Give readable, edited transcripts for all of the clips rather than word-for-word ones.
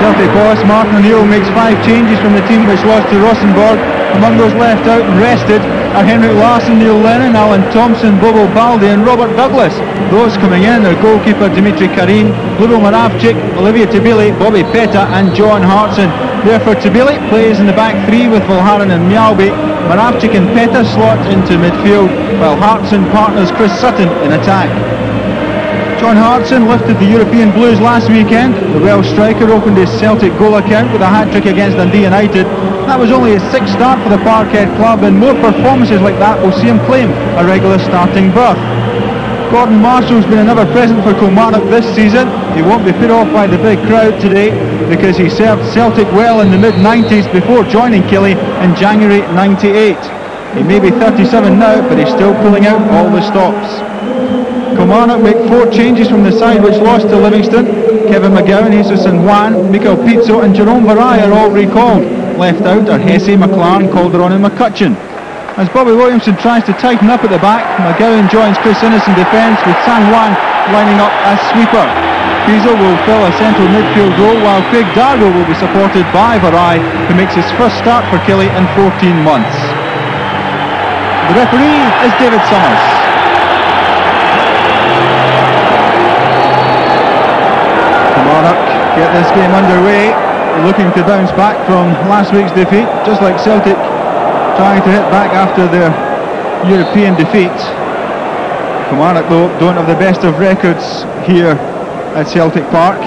Celtic boss Martin O'Neill makes 5 changes from the team which lost to Rosenborg. Among those left out and rested are Henrik Larsson, Neil Lennon, Alan Thompson, Bobo Baldi and Robert Douglas. Those coming in are goalkeeper Dimitri Kharine, Lubo Moravcik, Olivier Tebily, Bobby Petta and John Hartson. Therefore Tebily plays in the back 3 with Valgaeren and Mjallby. Moravcik and Petta slot into midfield, while Hartson partners Chris Sutton in attack. John Hartson lifted the European Blues last weekend. The Welsh striker opened his Celtic goal account with a hat-trick against Dundee United. That was only his 6th start for the Parkhead club, and more performances like that will see him claim a regular starting berth. Gordon Marshall's been another present for Kilmarnock this season. He won't be put off by the big crowd today because he served Celtic well in the mid-90s before joining Killie in January '98. He may be 37 now, but he's still pulling out all the stops. Kilmarnock make 4 changes from the side which lost to Livingston. Kevin McGowne, Jesus Sanjuan, Mikel Pizzo and Jerome Vareille are all recalled. Left out are Hesse, McLaren, Calderon and McCutcheon. As Bobby Williamson tries to tighten up at the back, McGowne joins Chris Innes in defence with Sanjuan lining up as sweeper. Pizzo will fill a central midfield role while Craig Dargo will be supported by Vareille, who makes his first start for Killie in 14 months. The referee is David Summers. Kilmarnock get this game underway, looking to bounce back from last week's defeat, just like Celtic trying to hit back after their European defeat. Kilmarnock though don't have the best of records here at Celtic Park.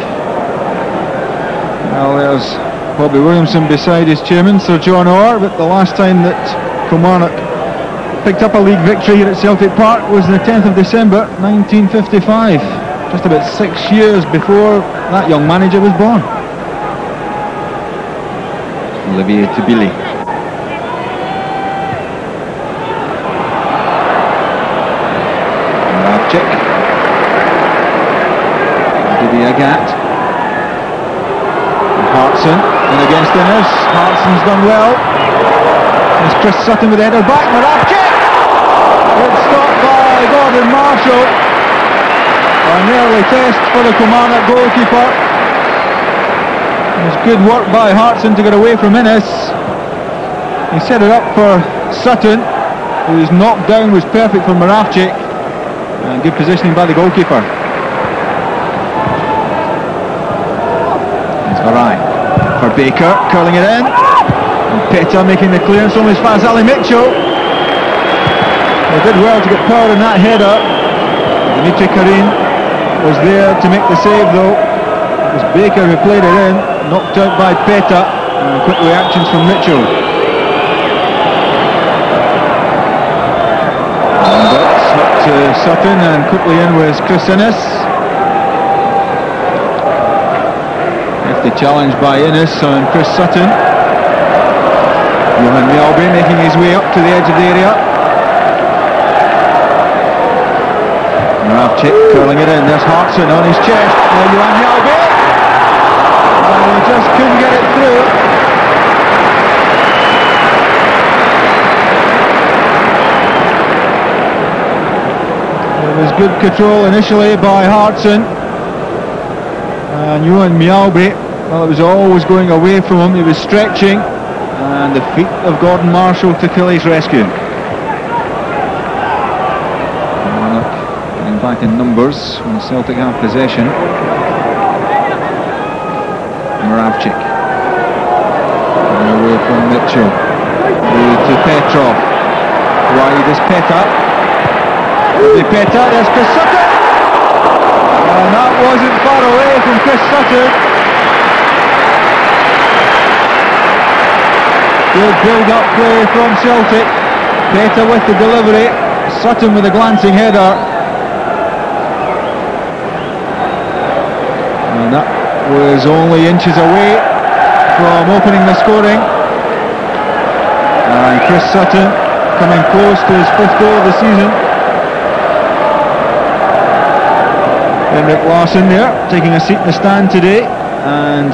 Well, there's Bobby Williamson beside his chairman Sir John Orr, but the last time that Kilmarnock picked up a league victory here at Celtic Park was the 10th of December 1955, just about 6 years before that young manager was born. Olivier Tebily. Moravcik. Agathe. Hartson in against Innes. Hartson's done well. There's Chris Sutton with the header back. Moravcik! It's stopped by Gordon Marshall. An early test for the Kilmarnock goalkeeper. It was good work by Hartson to get away from Innes. He set it up for Sutton, whose knockdown was perfect for Moravcik, and good positioning by the goalkeeper. It's Vareille for Baker, curling it in, and Petta making the clearance on his Fazali Mitchell. They did well to get power in that header. Dimitri Kharine was there to make the save though. It was Baker who played it in, knocked out by Petta, and quick reactions from Mitchell. Lambert up to Sutton, and quickly in was Chris Innes. Hefty challenge by Innes on Chris Sutton. Johan Mjallby making his way up to the edge of the area. Moravcik curling it in, there's Hartson on his chest. Now Johan Mjallby. He just couldn't get it through. It was good control initially by Hartson. And Johan Mjallby, well, it was always going away from him. He was stretching. And the feet of Gordon Marshall to Killie's rescue. Getting back in numbers when Celtic have possession. Moravcik away from Mitchell, through to Petrov, wide is Petta. There's Chris Sutton, and that wasn't far away from Chris Sutton. Good build-up play from Celtic. Petta with the delivery, Sutton with a glancing header, and that was only inches away from opening the scoring. And Chris Sutton coming close to his 5th goal of the season. Henrik Larsson there, taking a seat in the stand today, and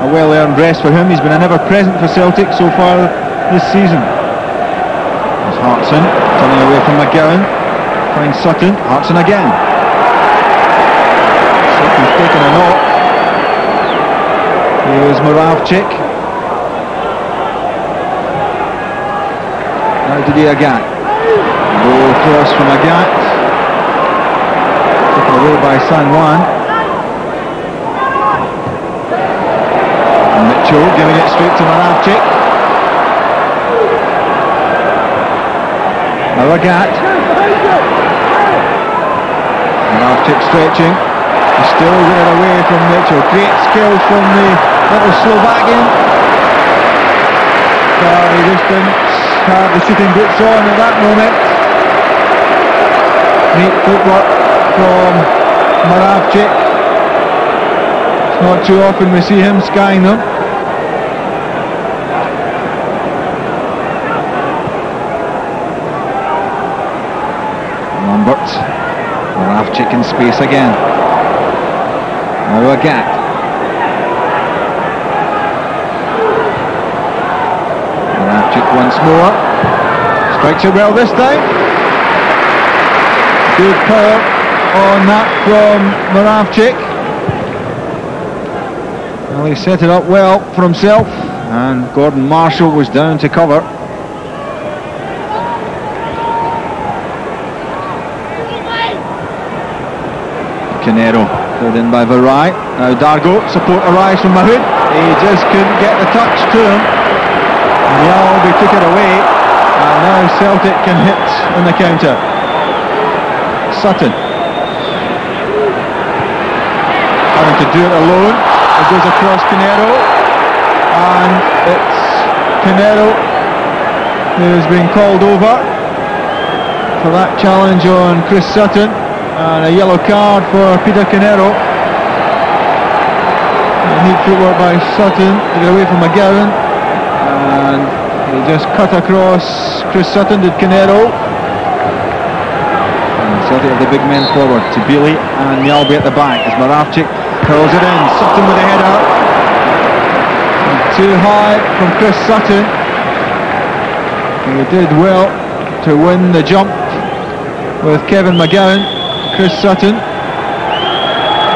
a well-earned rest for him. He's been an ever-present for Celtic so far this season. There's Hartson, turning away from McGowne, finds Sutton, Hartson again. Sutton's taken a knock. He Moravcik. Now to the Agathe. Low cross from Agathe. Taken away by Sanjuan. Mitchell giving it straight to Moravcik. Now Agathe. Moravcik stretching. He's still there away from Mitchell. Great skills from the little Slovakian. Far distance. Had the shooting boots on at that moment. Neat footwork from Moravcik. It's not too often we see him skying them. Lambert. Moravcik in space again. Now Agathe. Moravcik once more. Strikes it well this time. Good power on that from Moravcik. Well, he set it up well for himself, and Gordon Marshall was down to cover. Canero played in by Vareille. Now Dargo, support arrives from Mahood. He just couldn't get the touch to him. Mjallby took it away, and now Celtic can hit on the counter. Sutton having to do it alone. It goes across Canero, and it's Canero who's been called over for that challenge on Chris Sutton, and a yellow card for Peter Canero. Neat footwork by Sutton to get away from McGowne, and he just cut across Chris Sutton, did Canero. Celtic have the big men forward, Tebily and Mjallby at the back as Moravcik curls it in. Sutton with the header. And too high from Chris Sutton. He did well to win the jump with Kevin McGowne, Chris Sutton,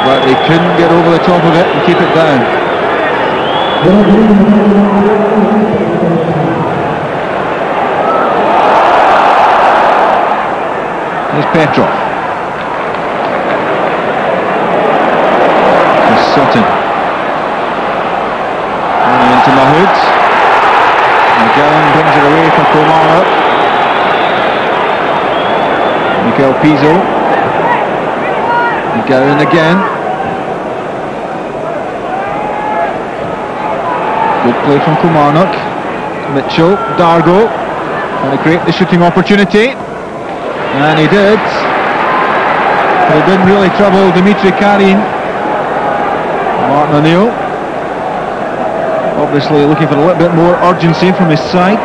but he couldn't get over the top of it and keep it down. Here's Petrov. Here's Sutton. And into Mahood. McGowne brings it away for Kilmarnock. Pizzo. McGowne again. Good play from Kilmarnock. Mitchell, Dargo, trying to create the shooting opportunity. And he did, but it didn't really trouble Kharine. Martin O'Neill obviously looking for a little bit more urgency from his side.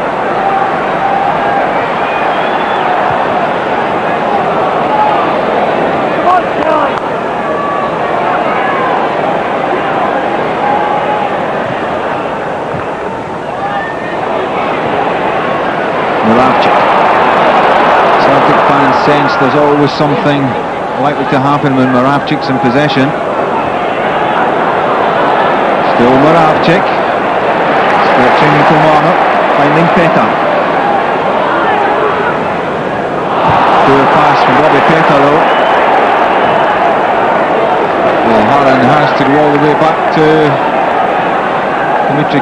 Moravcik. Celtic fans sense there's always something likely to happen when Moravcik's in possession. Still Moravcik. Stretching Kilmarnock, finding Petta. Poor pass from Petta though. Well, Kharine has to go all the way back to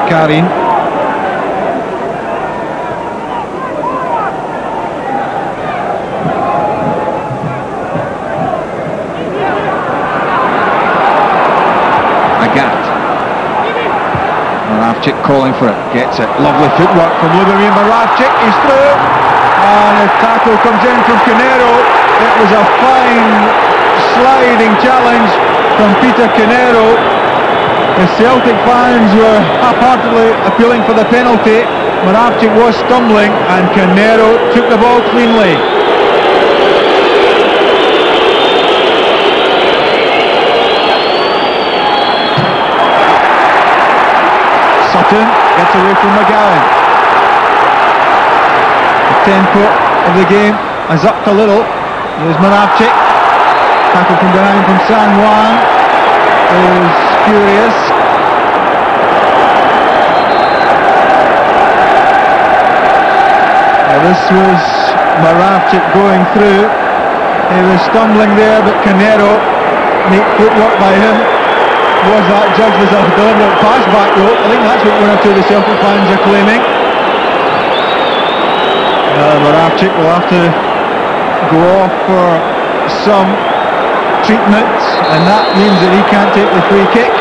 Kharine. Moravcik calling for it, gets it, lovely footwork from Moravcik, he's through, and the tackle comes in from Canero. It was a fine sliding challenge from Peter Canero. The Celtic fans were half-heartedly appealing for the penalty. Moravcik was stumbling, and Canero took the ball cleanly. Sutton gets away from McGowne. The tempo of the game has upped a little. There's Moravcik. Tackle from behind from Sanjuan is furious. This was Moravcik going through. He was stumbling there, but Canero, neat footwork by him. Was that judged as a deliberate pass back though? I think that's what one or two of the Celtic fans are claiming. Moravcik will have to go off for some treatment, and that means that he can't take the free kick.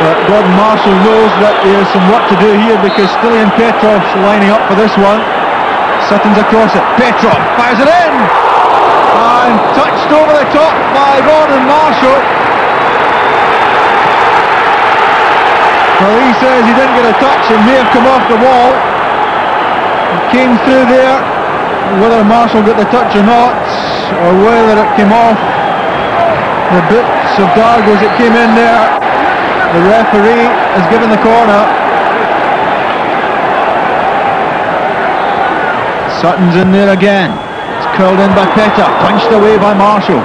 But Gordon Marshall knows that there's some work to do here, because Stilian Petrov's lining up for this one. Sutton's across it. Petrov fires it in, and touched over the top by Gordon Marshall. Well, he says he didn't get a touch, it may have come off the wall. It came through there. Whether Marshall got the touch or not, or whether it came off the boots of Dargo as it came in there, the referee has given the corner. Sutton's in there again. It's curled in by Petta, punched away by Marshall.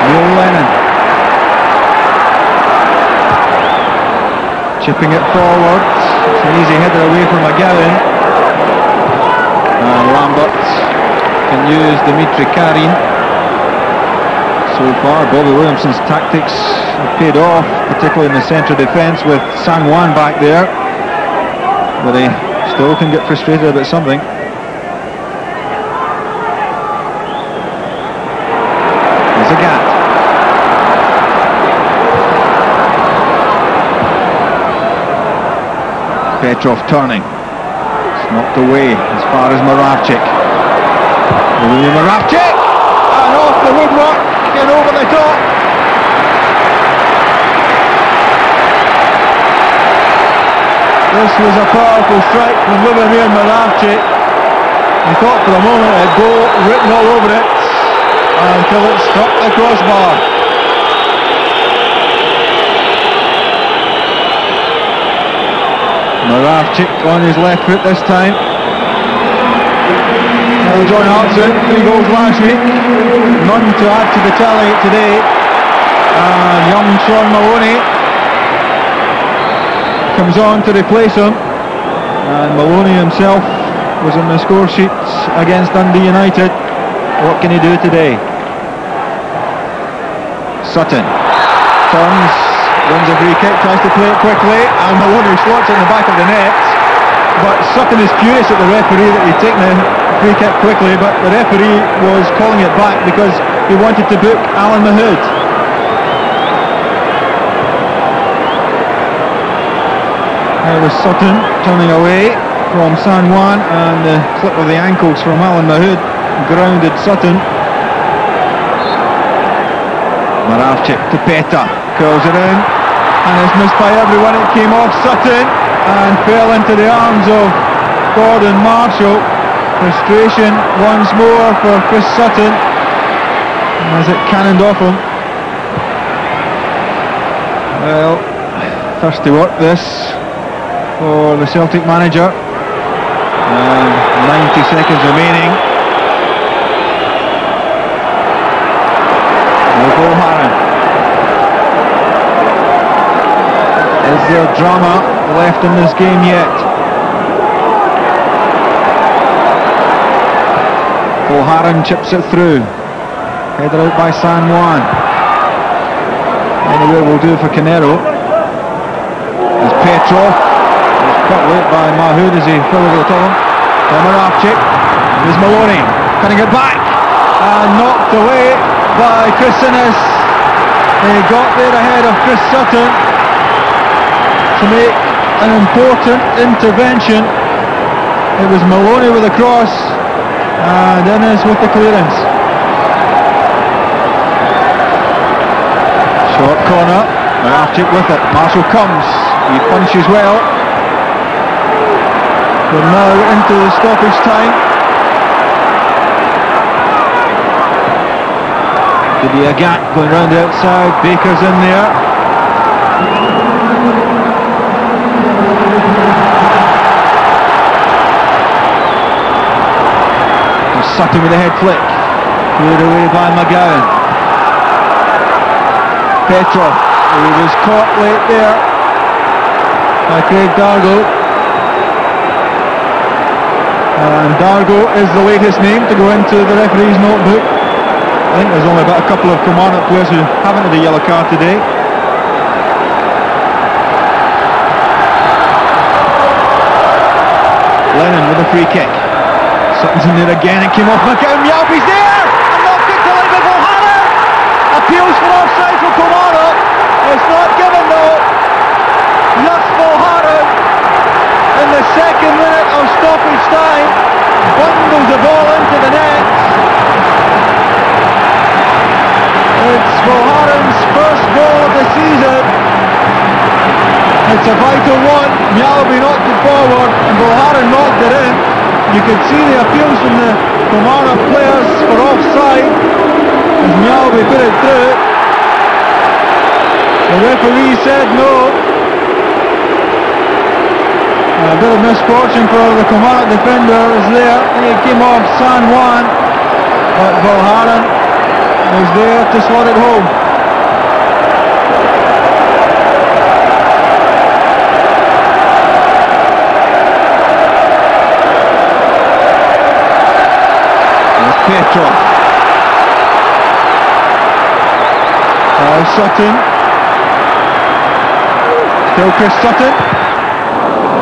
Neil Lennon chipping it forward. It's an easy header away from McGowne. And Lambert can use Dimitri Kharine. So far, Bobby Williamson's tactics have paid off, particularly in the centre defence with Sanjuan back there. But he still can get frustrated about something. There's Agathe. Petrov turning. It's knocked away as far as Moravcik. Moravcik! And off the woodwork and over the top. This was a powerful strike from Lubomir Moravcik. He thought for a moment it'd go written all over it until it struck the crossbar. Moravcik on his left foot this time. John Hartson, 3 goals last week, none to add to the tally today. And young Sean Maloney comes on to replace him. And Maloney himself was on the score sheets against Dundee United. What can he do today? Sutton turns, wins a free kick, tries to play it quickly, and Maloney slots it in the back of the net. But Sutton is furious at the referee that he'd taken the free kick quickly, but the referee was calling it back because he wanted to book Alan Mahood. There was Sutton turning away from Sanjuan, and the clip of the ankles from Alan Mahood grounded Sutton. Moravcik to Petta, curls it in, and it's missed by everyone. It came off Sutton and fell into the arms of Gordon Marshall. Frustration once more for Chris Sutton as it cannoned off him. Well, thirsty work this for the Celtic manager. And 90 seconds remaining. Valgaeren. Is there drama left in this game yet? Valgaeren chips it through. Headed out by Sanjuan. Anywhere will do for Canero. There's Petrov. He's cut late by Mahood as he fell over the top. Moravcik. There's Maloney. Cutting it back. And knocked away by Chris Innes. He got there ahead of Chris Sutton to make an important intervention. It was Maloney with a cross, and Innes with the clearance. Short corner, Moravcik with it. Marshall comes, he punches well. We're now into the stoppage time. Agathe going round the outside, Baker's in there. Sutton with a head flick, cleared away by McGowne. Petrov, who was caught late there, by Craig Dargo. And Dargo is the latest name to go into the referee's notebook. I think there's only about a couple of Kilmarnock players who haven't had a yellow card today. Lennon with a free kick. Sutton's in there again, it came off McGowne. Mjallby's there! And knocked it to line by Valgaeren! Appeals for offside for Kilmarnock. It's not given though. Just Valgaeren in the second minute of stoppage time bundles the ball into the net. It's Valgaeren's first goal of the season. It's a vital one. Mjallby knocked it forward and Valgaeren knocked it in. You could see the appeals from the Kilmarnock players for offside as Mjallby put it through. The referee said no. A bit of misfortune for the Kilmarnock defender is there. I think it came off Sanjuan, but Valgaeren was there to slot it home. There's Petrov. Sutton. Still Chris Sutton.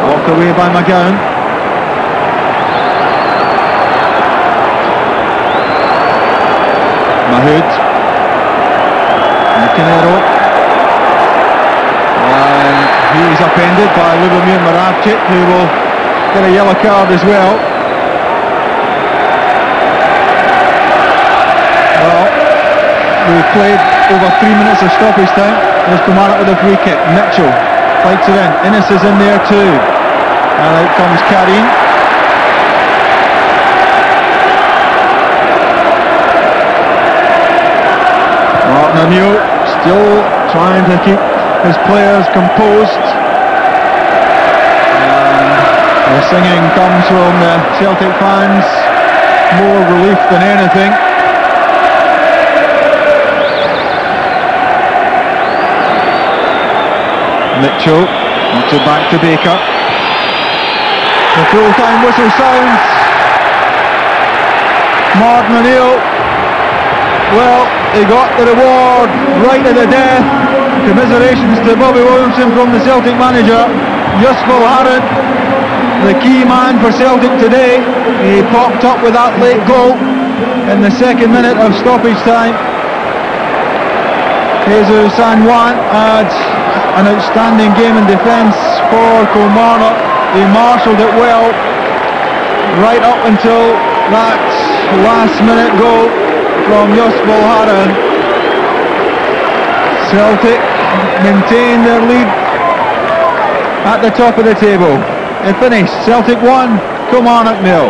Walked away by McGowne. Mahood. And Canero. And he is upended by Moravcik, who will get a yellow card as well. Well, we've played over 3 minutes of stoppage time. There's Kilmarnock with a free kick. Mitchell fights it in. Innes is in there too. And out comes Kharine. Martin O'Neill still trying to keep his players composed. The singing comes from the Celtic fans. More relief than anything. Mitchell wants it back to Baker. The full-time whistle sounds. Martin O'Neill, well, he got the reward right at the death. Commiserations to Bobby Williamson from the Celtic manager. Just Valgaeren, the key man for Celtic today. He popped up with that late goal in the second minute of stoppage time. Jesus Sanjuan had an outstanding game in defence for Kilmarnock. He marshalled it well right up until that last minute goal from Just Valgaeren. Celtic maintain their lead at the top of the table. It finished Celtic 1, Kilmarnock 0.